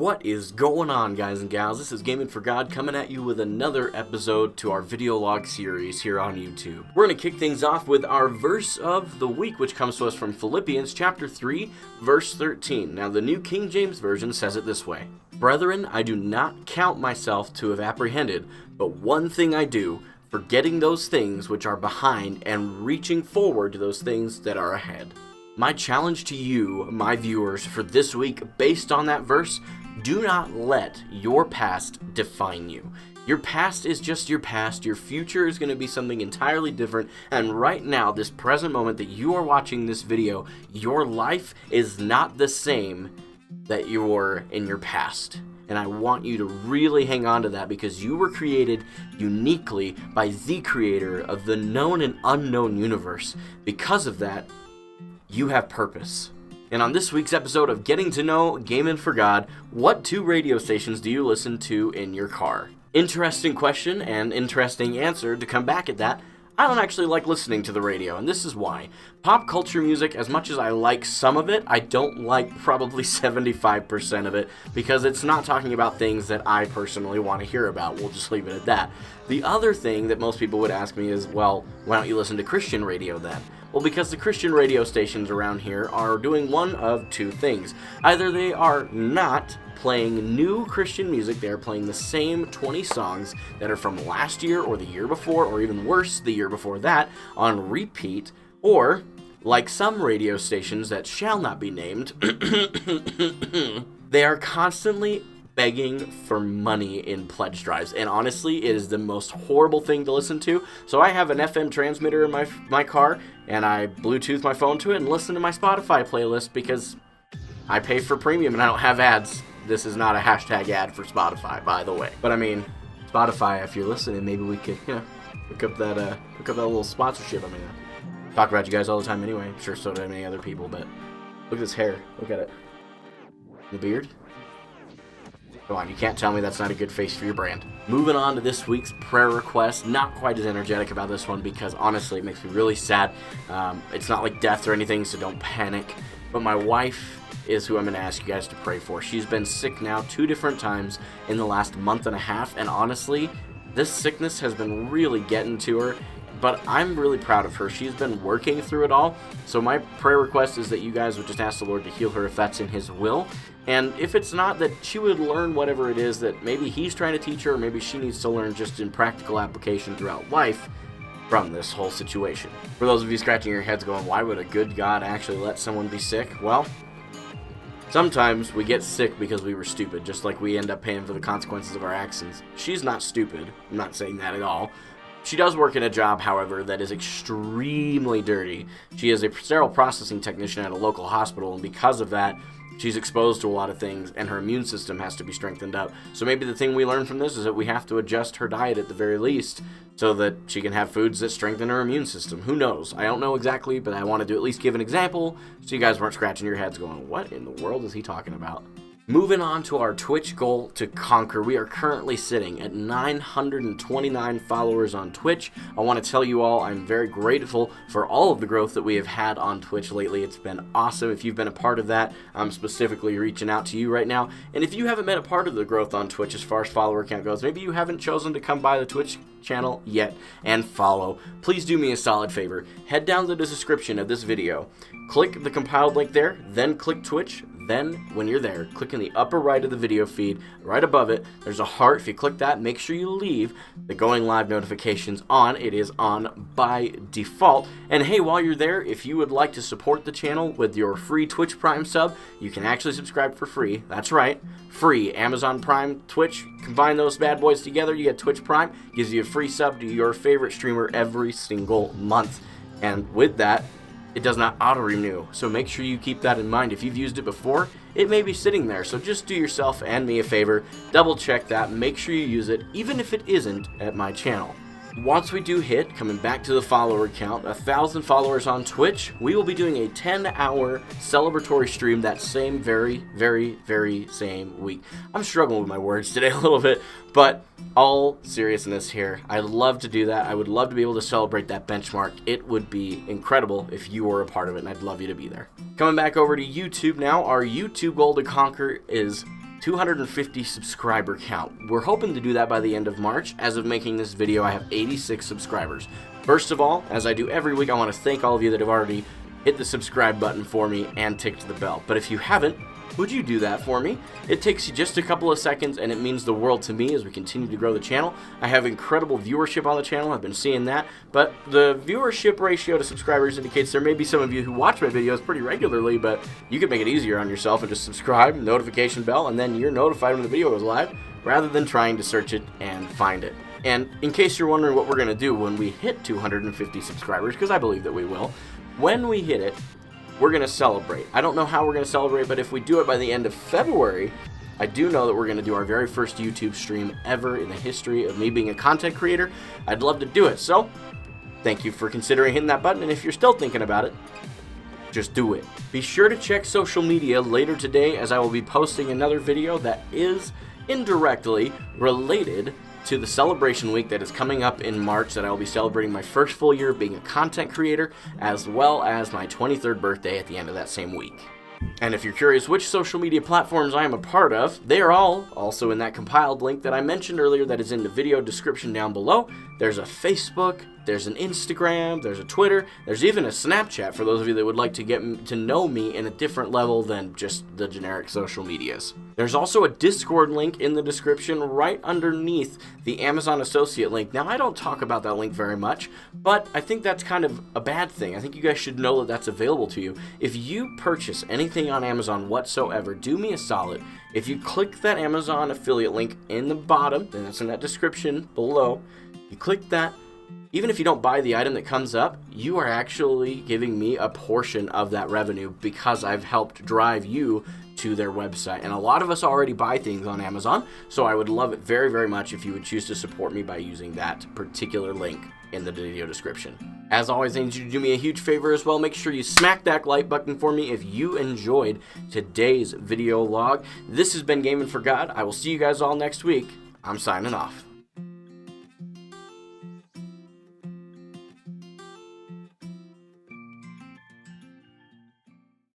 What is going on, guys and gals? This is Gaming for God coming at you with another episode to our video log series here on YouTube. We're going to kick things off with our verse of the week, which comes to us from Philippians chapter 3, verse 13. Now, the New King James Version says it this way: "Brethren, I do not count myself to have apprehended, but one thing I do, forgetting those things which are behind and reaching forward to those things that are ahead." My challenge to you, my viewers, for this week, based on that verse, do not let your past define you. Your past is just your past. Your future is going to be something entirely different. And right now, this present moment that you are watching this video, your life is not the same that you were in your past. And I want you to really hang on to that, because you were created uniquely by the creator of the known and unknown universe. Because of that, you have purpose. And on this week's episode of Getting to Know Gaming for God, what 2 radio stations do you listen to in your car? Interesting question and interesting answer. To come back at that, I don't actually like listening to the radio, and this is why. Pop culture music, as much as I like some of it, I don't like probably 75% of it, because it's not talking about things that I personally want to hear about. We'll just leave it at that. The other thing that most people would ask me is, well, why don't you listen to Christian radio then? Well, because the Christian radio stations around here are doing one of 2 things. Either they are not playing new Christian music, they are playing the same 20 songs that are from last year or the year before, or even worse, the year before that, on repeat, or, like some radio stations that shall not be named, they are constantly begging for money in pledge drives, and honestly, it is the most horrible thing to listen to. So I have an FM transmitter in my car, and I Bluetooth my phone to it and listen to my Spotify playlist, because I pay for premium and I don't have ads. This is not a hashtag ad for Spotify, by the way. But I mean, Spotify, if you're listening, maybe we could, hook up that little sponsorship. I mean, I talk about you guys all the time anyway. I'm sure so do many other people, but look at this hair. Look at it. The beard. Come on, you can't tell me that's not a good face for your brand. Moving on to this week's prayer request. Not quite as energetic about this one, because honestly it makes me really sad. It's not like death or anything, so don't panic. But my wife is who I'm going to ask you guys to pray for. She's been sick now 2 different times in the last month and a half, and honestly, this sickness has been really getting to her. But I'm really proud of her. She's been working through it all. So my prayer request is that you guys would just ask the Lord to heal her if that's in His will. And if it's not, that she would learn whatever it is that maybe He's trying to teach her, or maybe she needs to learn just in practical application throughout life from this whole situation. For those of you scratching your heads going, why would a good God actually let someone be sick? Well, sometimes we get sick because we were stupid, just like we end up paying for the consequences of our actions. She's not stupid. I'm not saying that at all. She does work in a job, however, that is extremely dirty. She is a sterile processing technician at a local hospital, and because of that, she's exposed to a lot of things, and her immune system has to be strengthened up. So maybe the thing we learn from this is that we have to adjust her diet at the very least, so that she can have foods that strengthen her immune system. Who knows? I don't know exactly, but I wanted to at least give an example, so you guys weren't scratching your heads going, what in the world is he talking about? Moving on to our Twitch goal to conquer, we are currently sitting at 929 followers on Twitch. I want to tell you all, I'm very grateful for all of the growth that we have had on Twitch lately. It's been awesome. If you've been a part of that, I'm specifically reaching out to you right now. And if you haven't been a part of the growth on Twitch as far as follower count goes, maybe you haven't chosen to come by the Twitch channel yet and follow, please do me a solid favor. Head down to the description of this video, click the compiled link there, then click Twitch. Then, when you're there, click in the upper right of the video feed. Right above it, there's a heart. If you click that, make sure you leave the going live notifications on. It is on by default. And hey, while you're there, if you would like to support the channel with your free Twitch Prime sub, you can actually subscribe for free. That's right, free. Amazon Prime, Twitch, combine those bad boys together, you get Twitch Prime. Gives you a free sub to your favorite streamer every single month. And with that, it does not auto-renew, so make sure you keep that in mind. If you've used it before, it may be sitting there, so just do yourself and me a favor, double check that, make sure you use it, even if it isn't at my channel. Once we do hit, coming back to the follower count, 1,000 followers on Twitch, we will be doing a 10-hour celebratory stream that same very same week. I'm struggling with my words today a little bit, but all seriousness here, I'd love to do that. I would love to be able to celebrate that benchmark. It would be incredible if you were a part of it, and I'd love you to be there. Coming back over to YouTube now, our YouTube goal to conquer is 250 subscriber count. We're hoping to do that by the end of March. As of making this video, I have 86 subscribers. First of all, as I do every week, I want to thank all of you that have already hit the subscribe button for me and ticked the bell. But if you haven't, would you do that for me? It takes you just a couple of seconds, and it means the world to me as we continue to grow the channel. I have incredible viewership on the channel. I've been seeing that, but the viewership ratio to subscribers indicates there may be some of you who watch my videos pretty regularly, but you could make it easier on yourself and just subscribe, notification bell, and then you're notified when the video goes live, rather than trying to search it and find it. And in case you're wondering what we're going to do when we hit 250 subscribers, because I believe that we will, when we hit it, we're going to celebrate. I don't know how we're going to celebrate, but if we do it by the end of February, I do know that we're going to do our very first YouTube stream ever in the history of me being a content creator. I'd love to do it. So, thank you for considering hitting that button, and if you're still thinking about it, just do it. Be sure to check social media later today, as I will be posting another video that is indirectly related to the celebration week that is coming up in March, that I will be celebrating my first full year of being a content creator, as well as my 23rd birthday at the end of that same week. And if you're curious which social media platforms I am a part of, they are all also in that compiled link that I mentioned earlier that is in the video description down below. There's a Facebook, there's an Instagram, there's a Twitter, there's even a Snapchat for those of you that would like to get to know me in a different level than just the generic social medias. There's also a Discord link in the description right underneath the Amazon Associate link. Now, I don't talk about that link very much, but I think that's kind of a bad thing. I think you guys should know that that's available to you. If you purchase anything on Amazon whatsoever, do me a solid. If you click that Amazon affiliate link in the bottom, and that's in that description below, you click that. Even if you don't buy the item that comes up, you are actually giving me a portion of that revenue because I've helped drive you to their website. And a lot of us already buy things on Amazon, so I would love it very, very much if you would choose to support me by using that particular link in the video description. As always, I need you to do me a huge favor as well. Make sure you smack that like button for me if you enjoyed today's video log. This has been Gaming for God. I will see you guys all next week. I'm signing off.